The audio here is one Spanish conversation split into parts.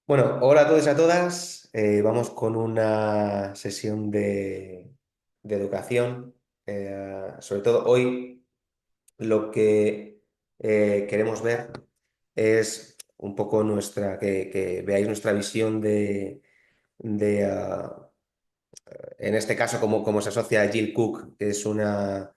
Bueno, hola a todos y a todas. Vamos con una sesión de educación. Sobre todo hoy lo que queremos ver es un poco que veáis nuestra visión de en este caso, cómo se asocia a Jill Cook, que es una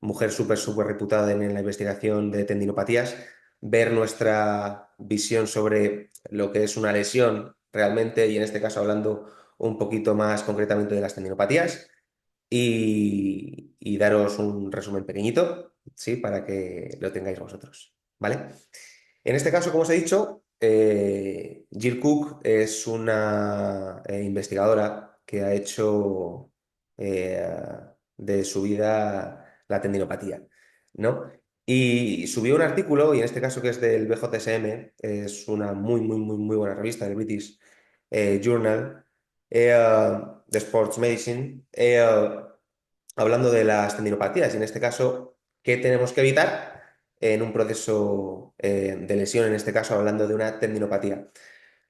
mujer súper reputada en la investigación de tendinopatías, ver nuestra visión sobre lo que es una lesión realmente, y en este caso hablando un poquito más concretamente de las tendinopatías, y daros un resumen pequeñito, ¿sí? Para que lo tengáis vosotros, ¿vale? En este caso, como os he dicho, Jill Cook es una investigadora que ha hecho eh, de su vida la tendinopatía, ¿no? Y subió un artículo, y en este caso que es del BJSM, es una muy buena revista, el British Journal de Sports Medicine, hablando de las tendinopatías, y en este caso, ¿qué tenemos que evitar en un proceso de lesión, en este caso hablando de una tendinopatía?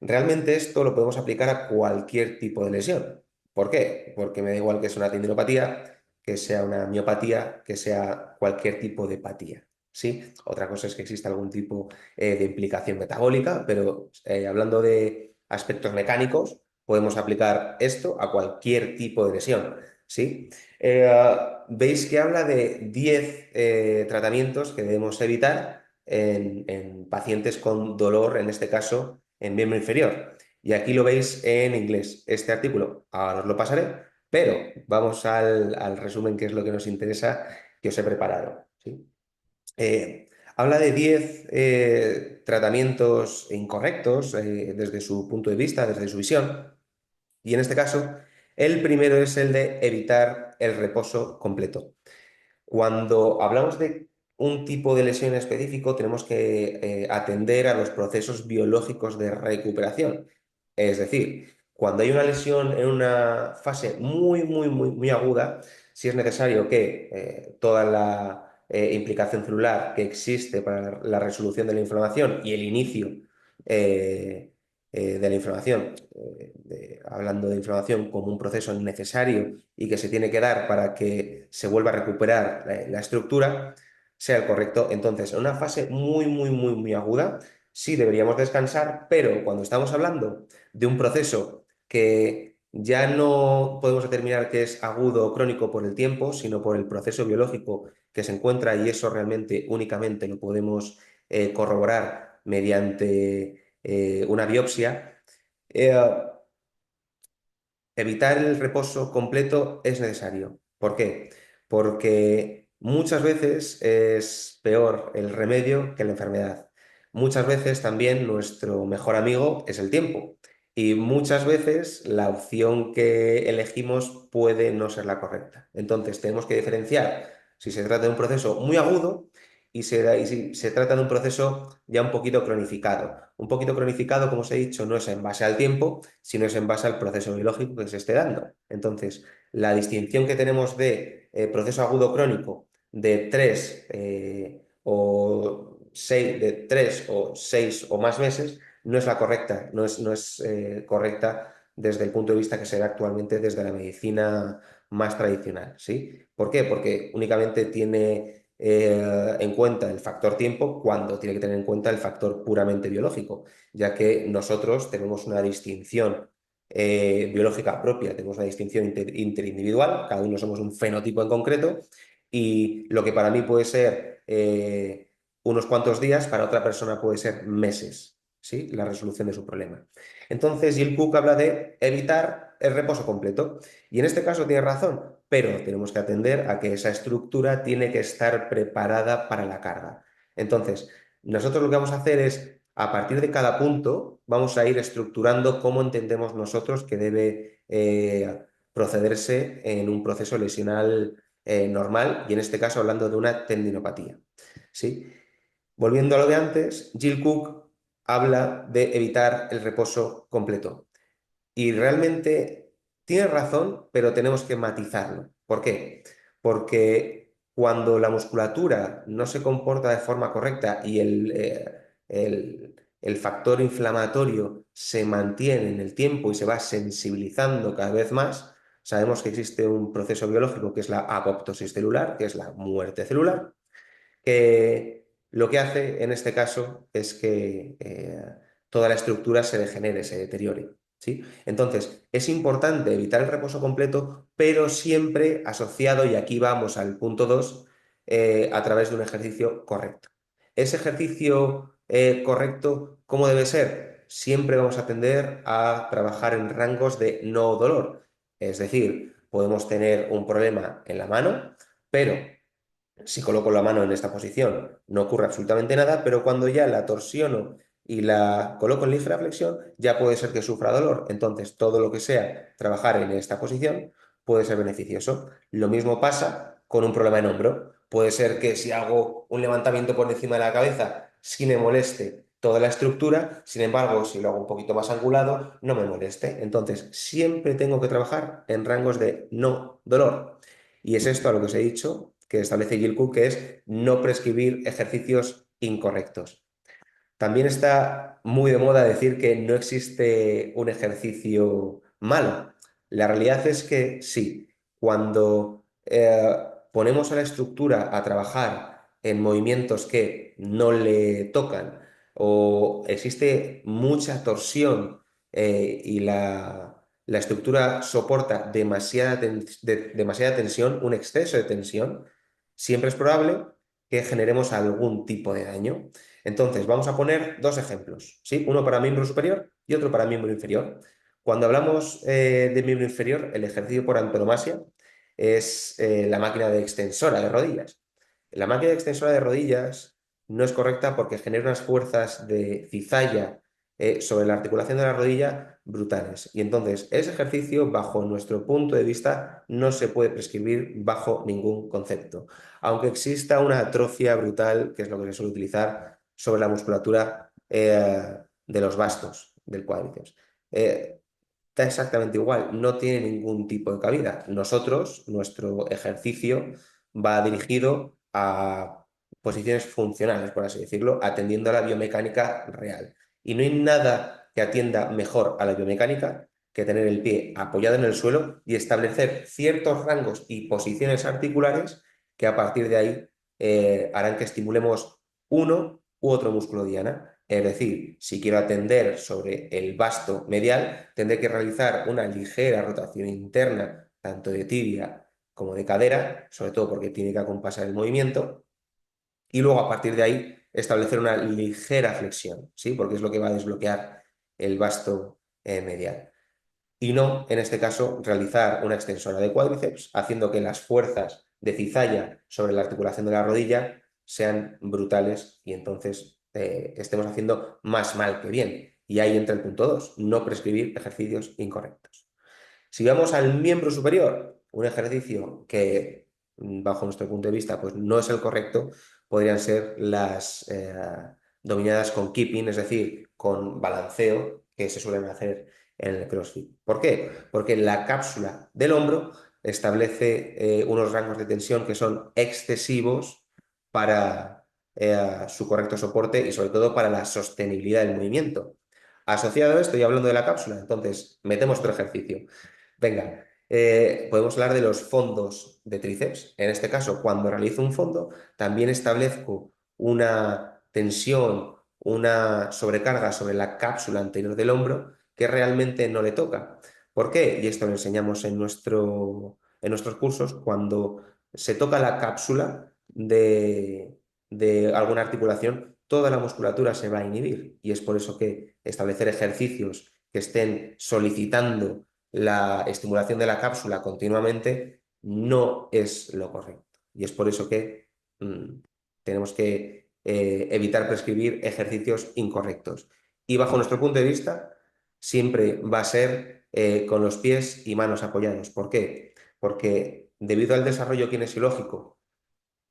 Realmente esto lo podemos aplicar a cualquier tipo de lesión. ¿Por qué? Porque me da igual que sea una tendinopatía, que sea una miopatía, que sea cualquier tipo de patía. ¿Sí? Otra cosa es que exista algún tipo de implicación metabólica, pero hablando de aspectos mecánicos, podemos aplicar esto a cualquier tipo de lesión. ¿Sí? Veis que habla de 10 tratamientos que debemos evitar en pacientes con dolor, en este caso en miembro inferior. Y aquí lo veis en inglés. Este artículo ahora os lo pasaré, pero vamos al resumen, que es lo que nos interesa, que os he preparado. ¿Sí? Habla de 10 tratamientos incorrectos desde su punto de vista, desde su visión. Y en este caso, el primero es el de evitar el reposo completo. Cuando hablamos de un tipo de lesión específico, tenemos que atender a los procesos biológicos de recuperación. Es decir, cuando hay una lesión en una fase muy aguda, sí es necesario que toda la implicación celular que existe para la resolución de la inflamación y el inicio eh, de la inflamación, hablando de inflamación como un proceso necesario y que se tiene que dar para que se vuelva a recuperar la estructura, sea el correcto. Entonces, en una fase muy aguda, sí deberíamos descansar, pero cuando estamos hablando de un proceso que ya no podemos determinar que es agudo o crónico por el tiempo, sino por el proceso biológico que se encuentra, y eso realmente únicamente lo podemos corroborar mediante una biopsia. eh, Evitar el reposo completo es necesario. ¿Por qué? Porque muchas veces es peor el remedio que la enfermedad. Muchas veces también nuestro mejor amigo es el tiempo. Y muchas veces la opción que elegimos puede no ser la correcta. Entonces tenemos que diferenciar si se trata de un proceso muy agudo y si se trata de un proceso ya un poquito cronificado. Un poquito cronificado, como os he dicho, no es en base al tiempo, sino es en base al proceso biológico que se esté dando. Entonces, la distinción que tenemos de proceso agudo crónico de 3 o 6 o más meses no es la correcta, no es correcta desde el punto de vista que se da actualmente desde la medicina más tradicional, ¿sí? ¿Por qué? Porque únicamente tiene en cuenta el factor tiempo cuando tiene que tener en cuenta el factor puramente biológico, ya que nosotros tenemos una distinción biológica propia, tenemos una distinción interindividual, cada uno somos un fenotipo en concreto, y lo que para mí puede ser unos cuantos días, para otra persona puede ser meses, ¿sí? La resolución de su problema. Entonces, Jill Cook habla de evitar el reposo completo, y en este caso tiene razón, pero tenemos que atender a que esa estructura tiene que estar preparada para la carga. Entonces, nosotros lo que vamos a hacer es, a partir de cada punto, vamos a ir estructurando cómo entendemos nosotros que debe procederse en un proceso lesional normal, y en este caso hablando de una tendinopatía. ¿Sí? Volviendo a lo de antes, Jill Cook habla de evitar el reposo completo. Y realmente tiene razón, pero tenemos que matizarlo. ¿Por qué? Porque cuando la musculatura no se comporta de forma correcta y el factor inflamatorio se mantiene en el tiempo y se va sensibilizando cada vez más. Sabemos que existe un proceso biológico que es la apoptosis celular, que es la muerte celular, que lo que hace en este caso es que toda la estructura se degenere, se deteriore. ¿Sí? Entonces, es importante evitar el reposo completo, pero siempre asociado, y aquí vamos al punto 2, a través de un ejercicio correcto. Ese ejercicio correcto, ¿cómo debe ser? Siempre vamos a tender a trabajar en rangos de no dolor. Es decir, podemos tener un problema en la mano, pero si coloco la mano en esta posición, no ocurre absolutamente nada, pero cuando ya la torsiono y la coloco en ligera flexión, ya puede ser que sufra dolor. Entonces, todo lo que sea trabajar en esta posición puede ser beneficioso. Lo mismo pasa con un problema en hombro. Puede ser que si hago un levantamiento por encima de la cabeza, sí me moleste toda la estructura, sin embargo, si lo hago un poquito más angulado, no me moleste. Entonces, siempre tengo que trabajar en rangos de no dolor. Y es esto a lo que os he dicho, que establece Jill Cook, que es no prescribir ejercicios incorrectos. También está muy de moda decir que no existe un ejercicio malo. La realidad es que sí, cuando ponemos a la estructura a trabajar en movimientos que no le tocan o existe mucha torsión y la estructura soporta demasiada tensión, un exceso de tensión, siempre es probable que generemos algún tipo de daño. Entonces, vamos a poner dos ejemplos, ¿sí? Uno para miembro superior y otro para miembro inferior. Cuando hablamos de miembro inferior, el ejercicio por antonomasia es la máquina de extensora de rodillas. La máquina de extensora de rodillas no es correcta porque genera unas fuerzas de cizalla sobre la articulación de la rodilla brutales. Y entonces, ese ejercicio, bajo nuestro punto de vista, no se puede prescribir bajo ningún concepto. Aunque exista una atrofia brutal, que es lo que se suele utilizar sobre la musculatura de los bastos, del cuádriceps. Da exactamente igual, no tiene ningún tipo de cabida. Nosotros, nuestro ejercicio va dirigido a posiciones funcionales, por así decirlo, atendiendo a la biomecánica real. Y no hay nada que atienda mejor a la biomecánica que tener el pie apoyado en el suelo y establecer ciertos rangos y posiciones articulares que a partir de ahí harán que estimulemos uno u otro músculo diana. Es decir, si quiero atender sobre el vasto medial, tendré que realizar una ligera rotación interna, tanto de tibia como de cadera, sobre todo porque tiene que acompasar el movimiento, y luego a partir de ahí establecer una ligera flexión, ¿sí? Porque es lo que va a desbloquear el vasto medial. Y no, en este caso, realizar una extensora de cuádriceps, haciendo que las fuerzas de cizalla sobre la articulación de la rodilla sean brutales y entonces estemos haciendo más mal que bien. Y ahí entra el punto 2, no prescribir ejercicios incorrectos. Si vamos al miembro superior, un ejercicio que, bajo nuestro punto de vista, pues no es el correcto, podrían ser las dominadas con keeping, es decir, con balanceo, que se suelen hacer en el CrossFit. ¿Por qué? Porque la cápsula del hombro establece unos rangos de tensión que son excesivos para su correcto soporte y sobre todo para la sostenibilidad del movimiento. Asociado a esto, y hablando de la cápsula, entonces metemos otro ejercicio. Venga, podemos hablar de los fondos de tríceps. En este caso, cuando realizo un fondo, también establezco una tensión, una sobrecarga sobre la cápsula anterior del hombro que realmente no le toca. ¿Por qué? Y esto lo enseñamos en nuestros cursos. Cuando se toca la cápsula de alguna articulación, toda la musculatura se va a inhibir. Y es por eso que establecer ejercicios que estén solicitando la estimulación de la cápsula continuamente no es lo correcto. Y es por eso que tenemos que evitar prescribir ejercicios incorrectos. Y bajo nuestro punto de vista, siempre va a ser con los pies y manos apoyados. ¿Por qué? Porque debido al desarrollo kinesiológico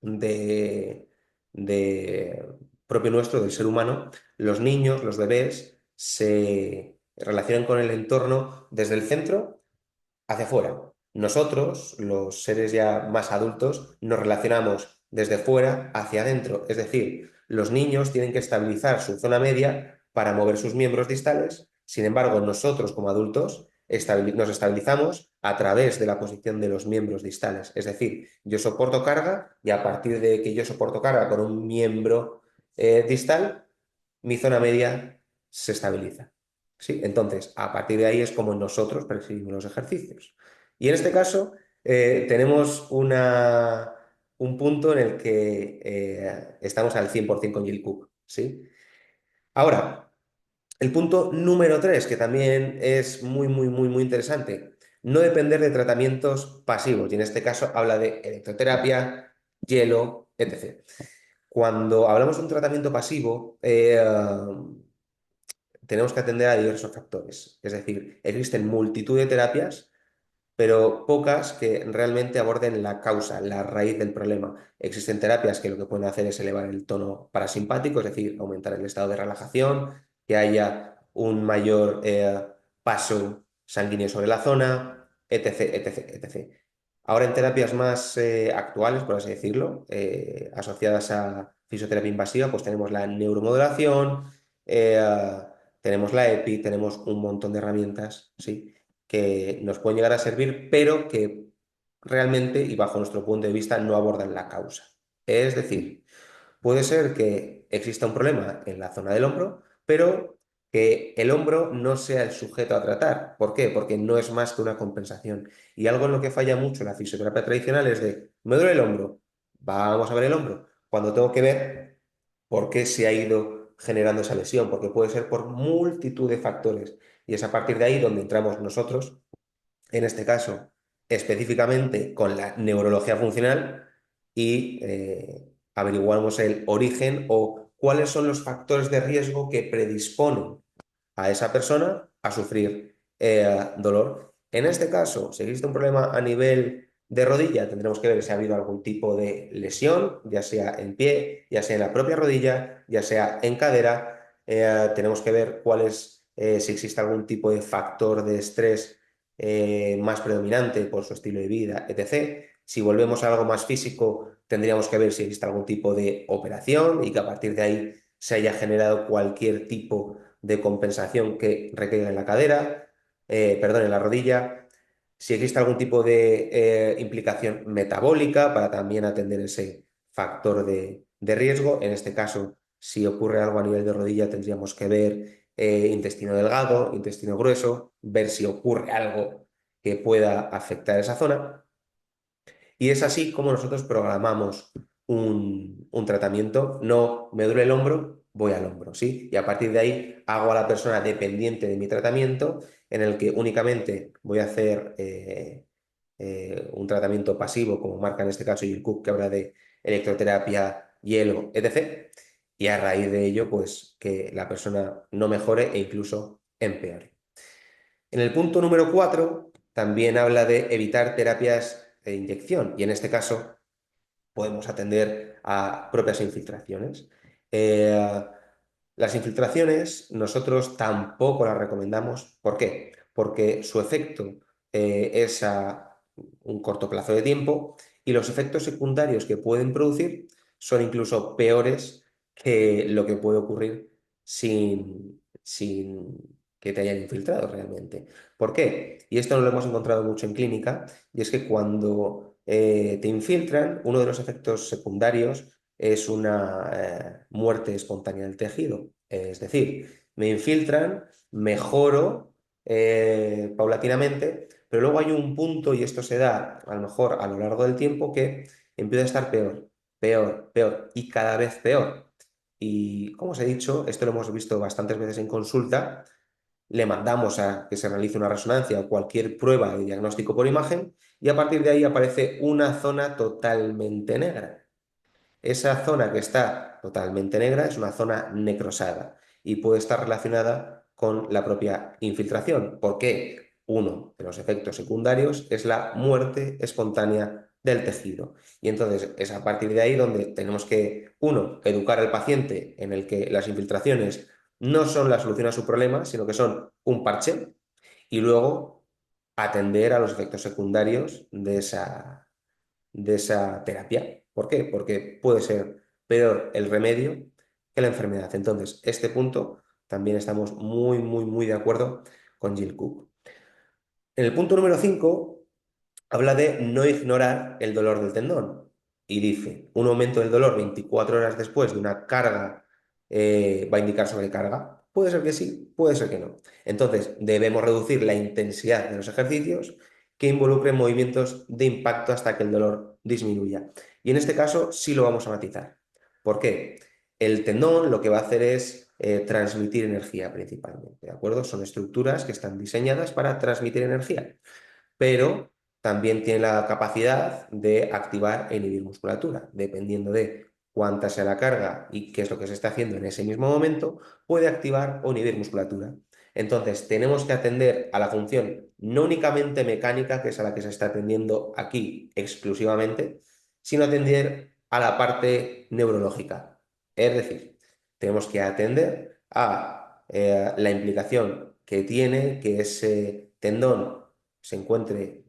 de, de propio nuestro, del ser humano, los niños, los bebés, se relacionan con el entorno desde el centro hacia afuera. Nosotros, los seres ya más adultos, nos relacionamos desde fuera hacia adentro. Es decir, los niños tienen que estabilizar su zona media para mover sus miembros distales Sin embargo, nosotros como adultos nos estabilizamos a través de la posición de los miembros distales. Es decir, yo soporto carga y a partir de que yo soporto carga con un miembro distal, mi zona media se estabiliza. ¿Sí? Entonces, a partir de ahí es como nosotros percibimos los ejercicios. Y en este caso, tenemos un punto en el que estamos al 100% con Jill Cook. ¿Sí? Ahora, el punto número 3, que también es muy, muy, muy, muy interesante, no depender de tratamientos pasivos. Y en este caso habla de electroterapia, hielo, etc. Cuando hablamos de un tratamiento pasivo, tenemos que atender a diversos factores. Es decir, existen multitud de terapias, pero pocas que realmente aborden la causa, la raíz del problema. Existen terapias que lo que pueden hacer es elevar el tono parasimpático, es decir, aumentar el estado de relajación, que haya un mayor paso sanguíneo sobre la zona, etc., etc., etc. Ahora en terapias más actuales, por así decirlo, asociadas a fisioterapia invasiva, pues tenemos la neuromodulación, tenemos la EPI, tenemos un montón de herramientas, ¿sí? Que nos pueden llegar a servir, pero que realmente, y bajo nuestro punto de vista, no abordan la causa. Es decir, puede ser que exista un problema en la zona del hombro, pero que el hombro no sea el sujeto a tratar. ¿Por qué? Porque no es más que una compensación. Y algo en lo que falla mucho la fisioterapia tradicional es de, me duele el hombro, vamos a ver el hombro, cuando tengo que ver por qué se ha ido generando esa lesión, porque puede ser por multitud de factores. Y es a partir de ahí donde entramos nosotros, en este caso específicamente con la neurología funcional, y averiguamos el origen o cuáles son los factores de riesgo que predisponen a esa persona a sufrir dolor. En este caso, si existe un problema a nivel de rodilla, tendremos que ver si ha habido algún tipo de lesión, ya sea en pie, ya sea en la propia rodilla, ya sea en cadera. Tenemos que ver si existe algún tipo de factor de estrés más predominante por su estilo de vida, etc. Si volvemos a algo más físico, tendríamos que ver si existe algún tipo de operación y que a partir de ahí se haya generado cualquier tipo de compensación que recaiga en la cadera, perdón, en la rodilla. Si existe algún tipo de implicación metabólica para también atender ese factor de riesgo. En este caso, si ocurre algo a nivel de rodilla, tendríamos que ver intestino delgado, intestino grueso, ver si ocurre algo que pueda afectar esa zona. Y es así como nosotros programamos un tratamiento. No me duele el hombro, voy al hombro, ¿sí? Y a partir de ahí hago a la persona dependiente de mi tratamiento, en el que únicamente voy a hacer un tratamiento pasivo, como marca en este caso Jill Cook, que habla de electroterapia, hielo, etc. Y a raíz de ello, pues que la persona no mejore e incluso empeore. En el punto número 4 también habla de evitar terapias de inyección, y en este caso podemos atender a propias infiltraciones. Eh, las infiltraciones nosotros tampoco las recomendamos. ¿Por qué? Porque su efecto es a un corto plazo de tiempo, y los efectos secundarios que pueden producir son incluso peores que lo que puede ocurrir sin que te hayan infiltrado realmente. ¿Por qué? Y esto no lo hemos encontrado mucho en clínica, y es que cuando te infiltran, uno de los efectos secundarios es una muerte espontánea del tejido. Es decir, me infiltran, mejoro paulatinamente, pero luego hay un punto, y esto se da a lo mejor a lo largo del tiempo, que empieza a estar peor, peor, peor y cada vez peor. Y como os he dicho, esto lo hemos visto bastantes veces en consulta. Le mandamos a que se realice una resonancia o cualquier prueba de diagnóstico por imagen, y a partir de ahí aparece una zona totalmente negra. Esa zona que está totalmente negra es una zona necrosada y puede estar relacionada con la propia infiltración, porque uno de los efectos secundarios es la muerte espontánea del tejido. Y entonces es a partir de ahí donde tenemos que, uno, educar al paciente en el que las infiltraciones no son la solución a su problema, sino que son un parche, y luego atender a los efectos secundarios de esa terapia. ¿Por qué? Porque puede ser peor el remedio que la enfermedad. Entonces, este punto también estamos muy, muy, muy de acuerdo con Jill Cook. En el punto número 5 habla de no ignorar el dolor del tendón y dice, un aumento del dolor 24 horas después de una carga va a indicar sobrecarga. Puede ser que sí, puede ser que no. Entonces, debemos reducir la intensidad de los ejercicios que involucren movimientos de impacto hasta que el dolor disminuya. Y en este caso sí lo vamos a matizar. ¿Por qué? El tendón lo que va a hacer es transmitir energía principalmente, ¿de acuerdo? Son estructuras que están diseñadas para transmitir energía, pero también tiene la capacidad de activar e inhibir musculatura. Dependiendo de cuánta sea la carga y qué es lo que se está haciendo en ese mismo momento, puede activar o inhibir musculatura. Entonces, tenemos que atender a la función no únicamente mecánica, que es a la que se está atendiendo aquí exclusivamente, sino atender a la parte neurológica. Es decir, tenemos que atender a la implicación que tiene que ese tendón se encuentre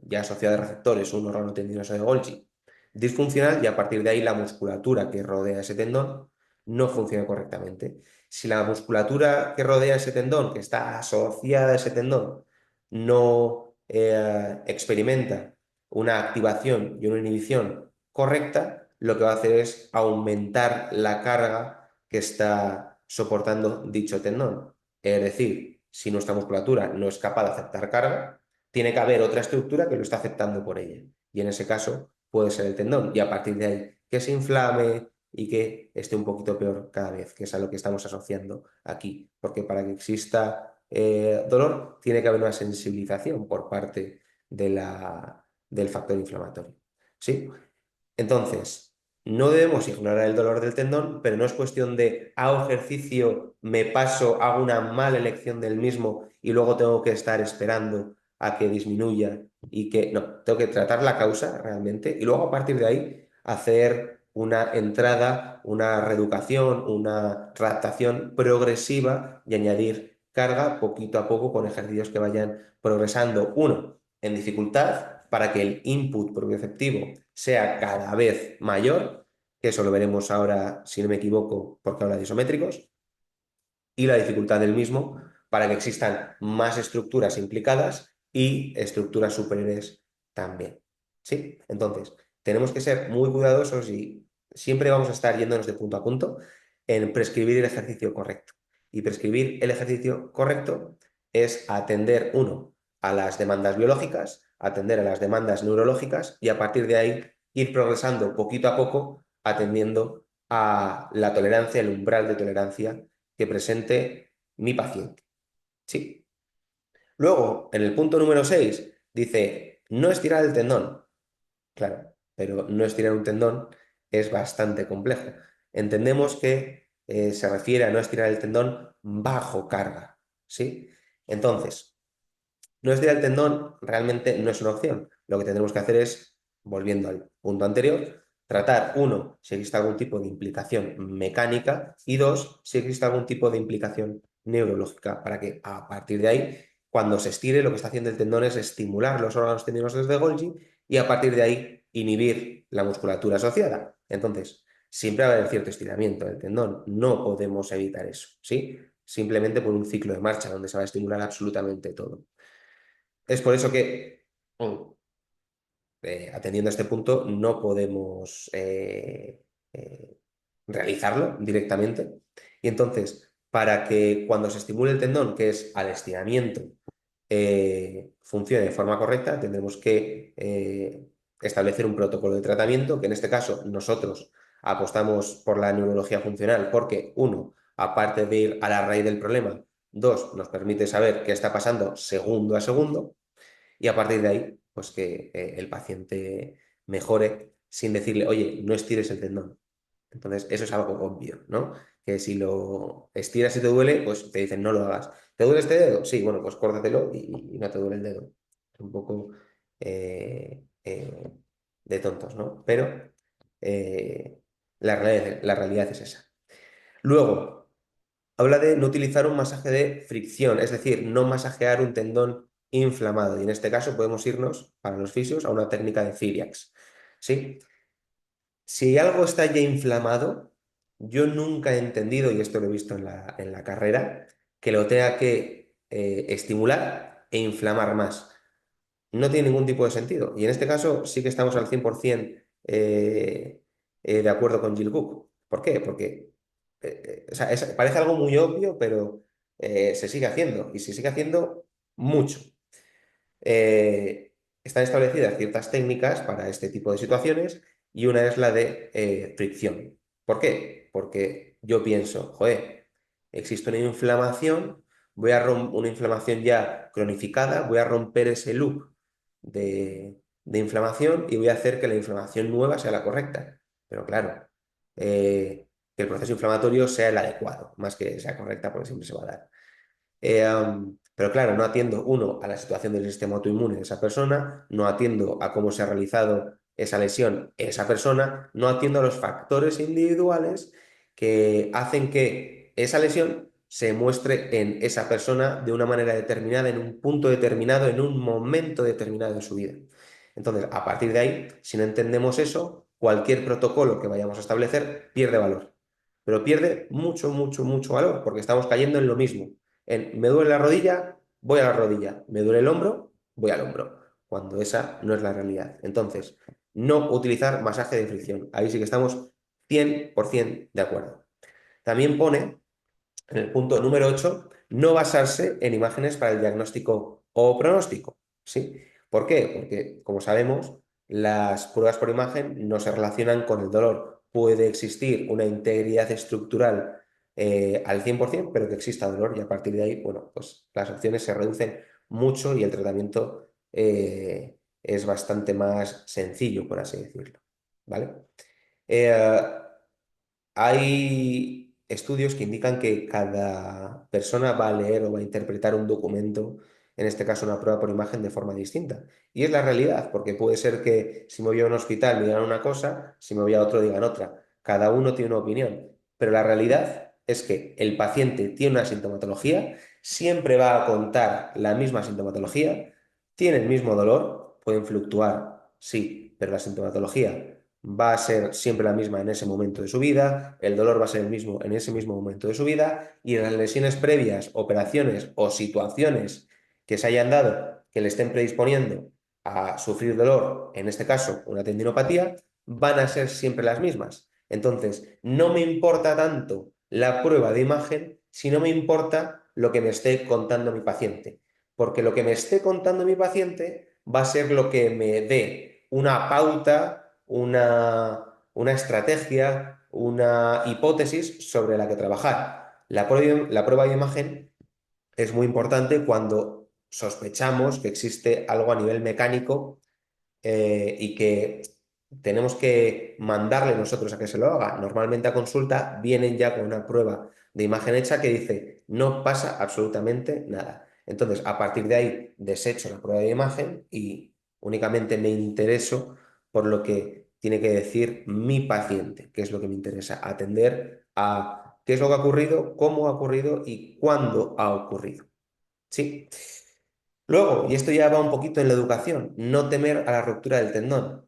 ya asociado a receptores, un órgano tendinoso de Golgi disfuncional, y a partir de ahí la musculatura que rodea ese tendón no funciona correctamente. Si la musculatura que rodea ese tendón, que está asociada a ese tendón, no experimenta una activación y una inhibición correcta, lo que va a hacer es aumentar la carga que está soportando dicho tendón. Es decir, si nuestra musculatura no es capaz de aceptar carga, tiene que haber otra estructura que lo está aceptando por ella. Y en ese caso puede ser el tendón. Y a partir de ahí que se inflame y que esté un poquito peor cada vez, que es a lo que estamos asociando aquí. Porque para que exista dolor tiene que haber una sensibilización por parte del factor inflamatorio. ¿Sí? Entonces, no debemos ignorar el dolor del tendón, pero no es cuestión de hago ejercicio, me paso, hago una mala elección del mismo y luego tengo que estar esperando a que disminuya y que no, tengo que tratar la causa realmente y luego a partir de ahí hacer una entrada, una reeducación, una adaptación progresiva y añadir carga poquito a poco con ejercicios que vayan progresando, uno, en dificultad para que el input propioceptivo sea cada vez mayor, que eso lo veremos ahora, si no me equivoco, porque habla de isométricos, y la dificultad del mismo para que existan más estructuras implicadas y estructuras superiores también. ¿Sí? Entonces, tenemos que ser muy cuidadosos y siempre vamos a estar yéndonos de punto a punto en prescribir el ejercicio correcto. Y prescribir el ejercicio correcto es atender, uno, a las demandas biológicas, atender a las demandas neurológicas y a partir de ahí ir progresando poquito a poco atendiendo a la tolerancia, el umbral de tolerancia que presente mi paciente. Sí. Luego, en el punto número 6, dice, no estirar el tendón. Claro, pero no estirar un tendón es bastante complejo. Entendemos que se refiere a no estirar el tendón bajo carga. ¿Sí? Entonces, no estirar el tendón realmente no es una opción. Lo que tendremos que hacer es, volviendo al punto anterior, tratar, uno, si existe algún tipo de implicación mecánica y dos, si existe algún tipo de implicación neurológica, para que a partir de ahí, cuando se estire, lo que está haciendo el tendón es estimular los órganos tendinosos de Golgi y a partir de ahí inhibir la musculatura asociada. Entonces, siempre va a haber cierto estiramiento del tendón, no podemos evitar eso, ¿sí? Simplemente por un ciclo de marcha donde se va a estimular absolutamente todo. Es por eso que, atendiendo a este punto, no podemos realizarlo directamente. Y entonces, para que cuando se estimule el tendón, que es al estiramiento, funcione de forma correcta, tendremos que establecer un protocolo de tratamiento, que en este caso nosotros apostamos por la neurología funcional, porque uno, aparte de ir a la raíz del problema, dos, nos permite saber qué está pasando segundo a segundo, y a partir de ahí, pues que el paciente mejore sin decirle, oye, no estires el tendón. Entonces, eso es algo obvio, ¿no? Que si lo estiras y te duele, pues te dicen, no lo hagas. ¿Te duele este dedo? Sí, bueno, pues córtatelo y no te duele el dedo. Es un poco de tontos, ¿no? Pero la realidad es esa. Luego, habla de no utilizar un masaje de fricción, es decir, no masajear un tendón inflamado. Y en este caso podemos irnos, para los fisios, a una técnica de celiax. ¿Sí? Si algo está ya inflamado, yo nunca he entendido, y esto lo he visto en la carrera, que lo tenga que estimular e inflamar más. No tiene ningún tipo de sentido. Y en este caso sí que estamos al 100% de acuerdo con Jill Cook. ¿Por qué? Porque o sea, parece algo muy obvio, pero se sigue haciendo y se sigue haciendo mucho. Están establecidas ciertas técnicas para este tipo de situaciones y una es la de fricción. ¿Por qué? Porque yo pienso, joder, existe una inflamación, una inflamación ya cronificada, voy a romper ese loop de inflamación y voy a hacer que la inflamación nueva sea la correcta. Pero claro, que el proceso inflamatorio sea el adecuado, más que sea correcta, porque siempre se va a dar. Pero claro, no atiendo, uno, a la situación del sistema autoinmune de esa persona, no atiendo a cómo se ha realizado esa lesión esa persona, no atiendo a los factores individuales que hacen que esa lesión se muestre en esa persona de una manera determinada, en un punto determinado, en un momento determinado de su vida. Entonces, a partir de ahí, si no entendemos eso, cualquier protocolo que vayamos a establecer pierde valor. Pero pierde mucho, mucho, mucho valor, porque estamos cayendo en lo mismo. Me duele la rodilla, voy a la rodilla. Me duele el hombro, voy al hombro. Cuando esa no es la realidad. Entonces, no utilizar masaje de fricción. Ahí sí que estamos 100% de acuerdo. También pone, en el punto número 8, no basarse en imágenes para el diagnóstico o pronóstico. ¿Sí? ¿Por qué? Porque, como sabemos, las pruebas por imagen no se relacionan con el dolor. Puede existir una integridad estructural al 100%, pero que exista dolor y a partir de ahí, bueno, pues las opciones se reducen mucho y el tratamiento es bastante más sencillo, por así decirlo. ¿Vale? Eh, Hay estudios que indican que cada persona va a leer o va a interpretar un documento, en este caso una prueba por imagen, de forma distinta. Y es la realidad, porque puede ser que si me voy a un hospital me digan una cosa, si me voy a otro digan otra. Cada uno tiene una opinión. Pero la realidad es que el paciente tiene una sintomatología, siempre va a contar la misma sintomatología, tiene el mismo dolor, pueden fluctuar, sí, pero la sintomatología va a ser siempre la misma en ese momento de su vida, el dolor va a ser el mismo en ese mismo momento de su vida y las lesiones previas, operaciones o situaciones que se hayan dado que le estén predisponiendo a sufrir dolor, en este caso una tendinopatía, van a ser siempre las mismas. Entonces, no me importa tanto la prueba de imagen, sino me importa lo que me esté contando mi paciente, porque lo que me esté contando mi paciente va a ser lo que me dé una pauta, una estrategia, una hipótesis sobre la que trabajar. La prueba de imagen es muy importante cuando sospechamos que existe algo a nivel mecánico y que tenemos que mandarle nosotros a que se lo haga. Normalmente a consulta vienen ya con una prueba de imagen hecha que dice no pasa absolutamente nada. Entonces, a partir de ahí, desecho la prueba de imagen y únicamente me intereso por lo que tiene que decir mi paciente, que es lo que me interesa, atender a qué es lo que ha ocurrido, cómo ha ocurrido y cuándo ha ocurrido. ¿Sí? Luego, y esto ya va un poquito en la educación, no temer a la ruptura del tendón.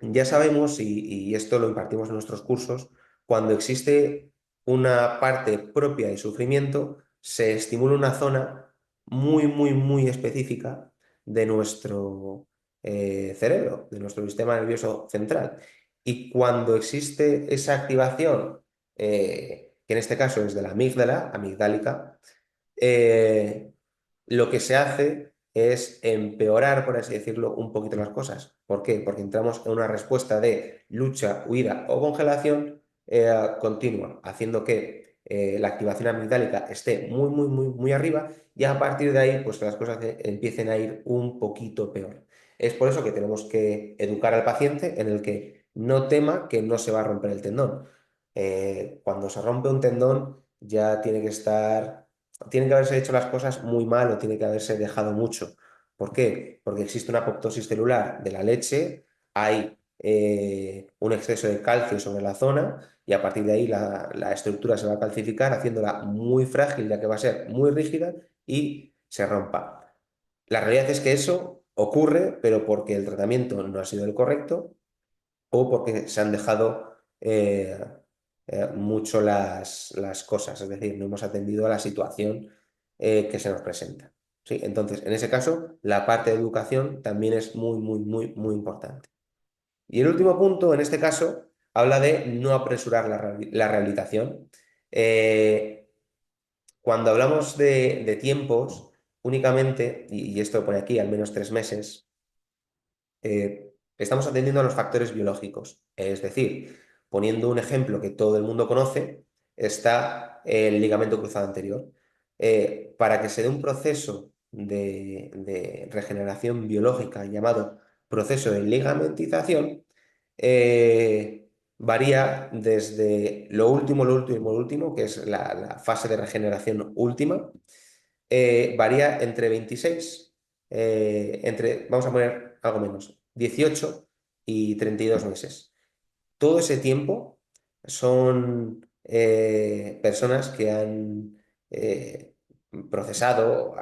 Ya sabemos, y esto lo impartimos en nuestros cursos, cuando existe una parte propia de sufrimiento, se estimula una zona muy, muy, muy específica de nuestro cerebro, de nuestro sistema nervioso central. Y cuando existe esa activación, que en este caso es de la amígdala, amigdálica, eh, lo que se hace es empeorar, por así decirlo, un poquito las cosas. ¿Por qué? Porque entramos en una respuesta de lucha, huida o congelación continua, haciendo que la activación amigdálica esté muy, muy, muy, muy arriba y a partir de ahí, pues que las cosas empiecen a ir un poquito peor. Es por eso que tenemos que educar al paciente en el que no tema que no se va a romper el tendón. Cuando se rompe un tendón ya tienen que haberse hecho las cosas muy mal o tiene que haberse dejado mucho. ¿Por qué? Porque existe una apoptosis celular de la leche, hay un exceso de calcio sobre la zona y a partir de ahí la estructura se va a calcificar, haciéndola muy frágil, ya que va a ser muy rígida y se rompa. La realidad es que eso ocurre, pero porque el tratamiento no ha sido el correcto o porque se han dejado mucho las cosas, es decir, no hemos atendido a la situación que se nos presenta. ¿Sí? Entonces, en ese caso, la parte de educación también es muy, muy, muy, muy importante. Y el último punto, en este caso, habla de no apresurar la rehabilitación. Eh, Cuando hablamos de tiempos, únicamente, y esto lo pone aquí, al menos 3 meses, estamos atendiendo a los factores biológicos. Es decir, poniendo un ejemplo que todo el mundo conoce, está el ligamento cruzado anterior. Para que se dé un proceso de regeneración biológica llamado proceso de ligamentización, varía desde lo último, que es la fase de regeneración última, varía entre 26, vamos a poner algo menos, 18 y 32 meses. Todo ese tiempo son personas que han procesado,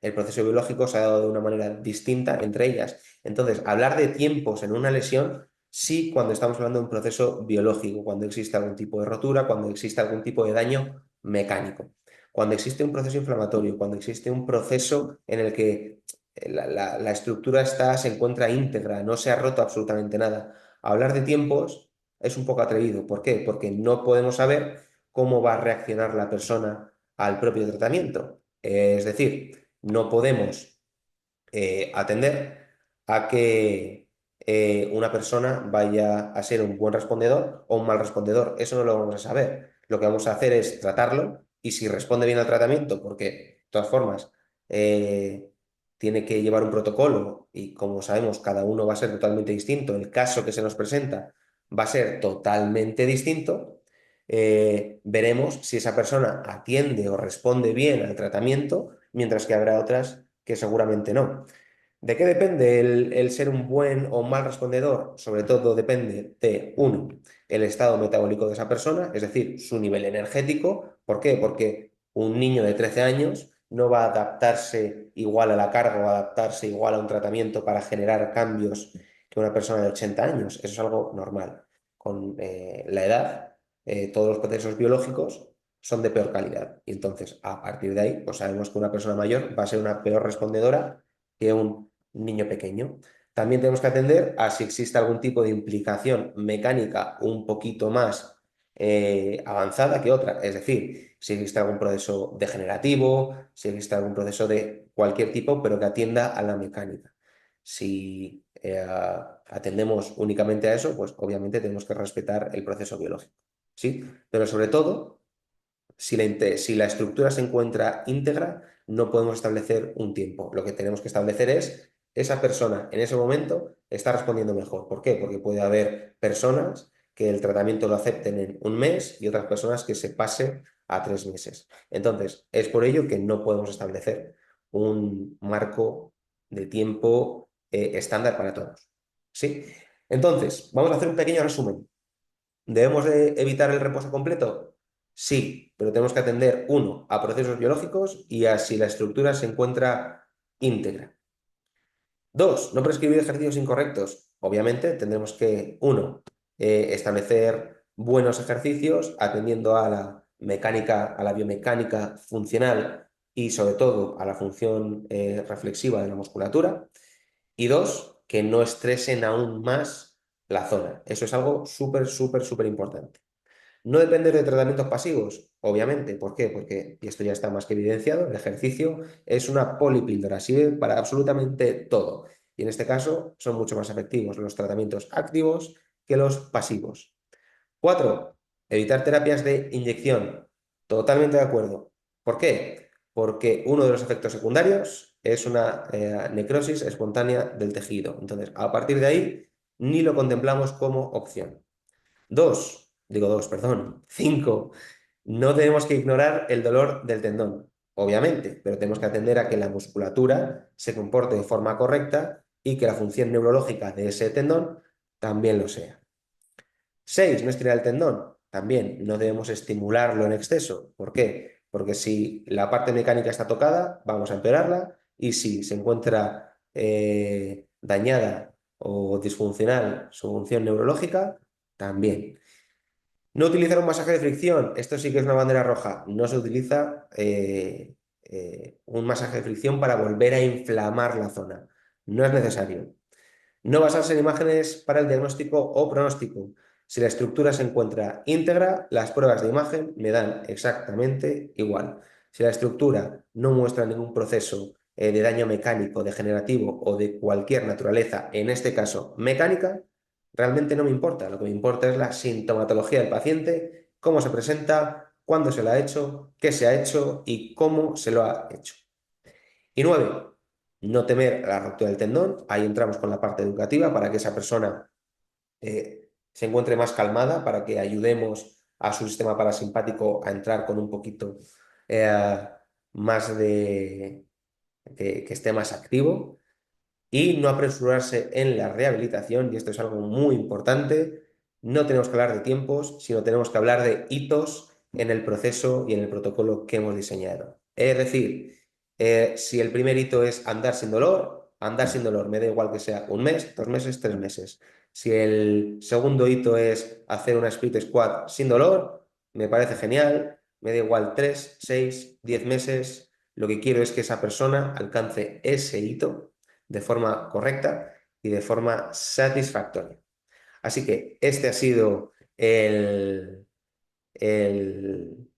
el proceso biológico se ha dado de una manera distinta entre ellas. Entonces, hablar de tiempos en una lesión, sí, cuando estamos hablando de un proceso biológico, cuando existe algún tipo de rotura, cuando existe algún tipo de daño mecánico. Cuando existe un proceso inflamatorio, cuando existe un proceso en el que la estructura se encuentra íntegra, no se ha roto absolutamente nada. Hablar de tiempos es un poco atrevido. ¿Por qué? Porque no podemos saber cómo va a reaccionar la persona al propio tratamiento. Es decir, no podemos atender a que una persona vaya a ser un buen respondedor o un mal respondedor. Eso no lo vamos a saber. Lo que vamos a hacer es tratarlo y si responde bien al tratamiento, porque de todas formas eh, tiene que llevar un protocolo y como sabemos cada uno va a ser totalmente distinto, el caso que se nos presenta va a ser totalmente distinto, veremos si esa persona atiende o responde bien al tratamiento, mientras que habrá otras que seguramente no. ¿De qué depende el ser un buen o mal respondedor? Sobre todo depende de, uno, el estado metabólico de esa persona, es decir, su nivel energético. ¿Por qué? Porque un niño de 13 años no va a adaptarse igual a la carga o adaptarse igual a un tratamiento para generar cambios que una persona de 80 años. Eso es algo normal. Con la edad, todos los procesos biológicos son de peor calidad. Y entonces, a partir de ahí, pues sabemos que una persona mayor va a ser una peor respondedora que un niño pequeño. También tenemos que atender a si existe algún tipo de implicación mecánica un poquito más avanzada que otra. Es decir, si existe algún proceso degenerativo, si existe algún proceso de cualquier tipo, pero que atienda a la mecánica. Si atendemos únicamente a eso, pues obviamente tenemos que respetar el proceso biológico. ¿Sí? Pero sobre todo, si la estructura se encuentra íntegra, no podemos establecer un tiempo. Lo que tenemos que establecer es, esa persona en ese momento está respondiendo mejor. ¿Por qué? Porque puede haber personas que el tratamiento lo acepten en un mes y otras personas que se pase a 3 meses. Entonces, es por ello que no podemos establecer un marco de tiempo estándar para todos. ¿Sí? Entonces, vamos a hacer un pequeño resumen. ¿Debemos de evitar el reposo completo? Sí, pero tenemos que atender, uno, a procesos biológicos y a si la estructura se encuentra íntegra. Dos, no prescribir ejercicios incorrectos. Obviamente tendremos que, uno, establecer buenos ejercicios atendiendo a la mecánica, a la biomecánica funcional y sobre todo a la función reflexiva de la musculatura. Y dos, que no estresen aún más la zona. Eso es algo súper, súper, súper importante. No depender de tratamientos pasivos, obviamente. ¿Por qué? Porque, y esto ya está más que evidenciado, el ejercicio es una polipíldora, sirve para absolutamente todo. Y en este caso son mucho más efectivos los tratamientos activos que los pasivos. Cuatro, evitar terapias de inyección. Totalmente de acuerdo. ¿Por qué? Porque uno de los efectos secundarios es una necrosis espontánea del tejido. Entonces, a partir de ahí, ni lo contemplamos como opción. Perdón. Cinco, no tenemos que ignorar el dolor del tendón, obviamente, pero tenemos que atender a que la musculatura se comporte de forma correcta y que la función neurológica de ese tendón también lo sea. 6, no estirar el tendón. También no debemos estimularlo en exceso. ¿Por qué? Porque si la parte mecánica está tocada, vamos a empeorarla y si se encuentra dañada o disfuncional su función neurológica, también. No utilizar un masaje de fricción, esto sí que es una bandera roja. No se utiliza un masaje de fricción para volver a inflamar la zona. No es necesario. No basarse en imágenes para el diagnóstico o pronóstico. Si la estructura se encuentra íntegra, las pruebas de imagen me dan exactamente igual. Si la estructura no muestra ningún proceso de daño mecánico, degenerativo o de cualquier naturaleza, en este caso mecánica, realmente no me importa. Lo que me importa es la sintomatología del paciente, cómo se presenta, cuándo se lo ha hecho, qué se ha hecho y cómo se lo ha hecho. Y 9, no temer a la ruptura del tendón. Ahí entramos con la parte educativa para que esa persona se encuentre más calmada, para que ayudemos a su sistema parasimpático a entrar con un poquito eh, más de que esté más activo y no apresurarse en la rehabilitación, y esto es algo muy importante. No tenemos que hablar de tiempos, sino tenemos que hablar de hitos en el proceso y en el protocolo que hemos diseñado. Es decir, si el primer hito es andar sin dolor, me da igual que sea un mes, 2 meses, 3 meses. Si el segundo hito es hacer una split squat sin dolor, me parece genial, me da igual 3, 6, 10 meses. Lo que quiero es que esa persona alcance ese hito de forma correcta y de forma satisfactoria. Así que este ha sido el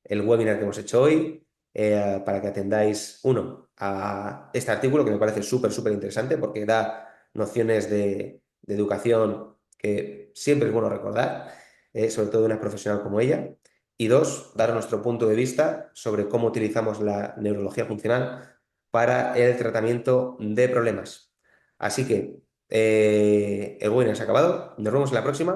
webinar que hemos hecho hoy para que atendáis, uno, a este artículo que me parece súper, súper interesante porque da nociones de educación que siempre es bueno recordar, sobre todo de una profesional como ella. Y dos, dar nuestro punto de vista sobre cómo utilizamos la neurología funcional para el tratamiento de problemas. Así que el webinar se ha acabado. Nos vemos en la próxima.